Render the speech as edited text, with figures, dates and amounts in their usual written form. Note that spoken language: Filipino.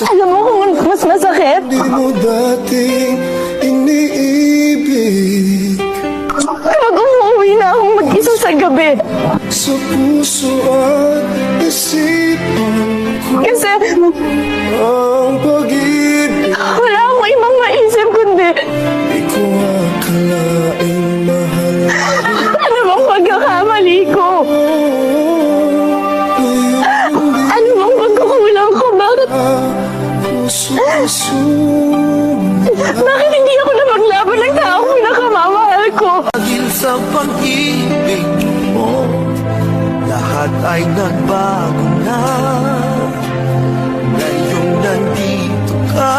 Alam mo kung ano mas masakit? Di mo dating iniibig. Kapag umuwi na akong mag-isa sa gabi. Sa puso at isipan ko Kasi ang pag-ibig. wala akong ibang maisip kundi Di ko akalaing mahal ano bang pagkakamali ko? Ano bang pagkukulang ko? puso. Bakit hindi ako na maglaban ng taong pinakamamahal ko? Dahil sa pag-ibig mo, lahat ay nagbago na. Ngayong nandito ka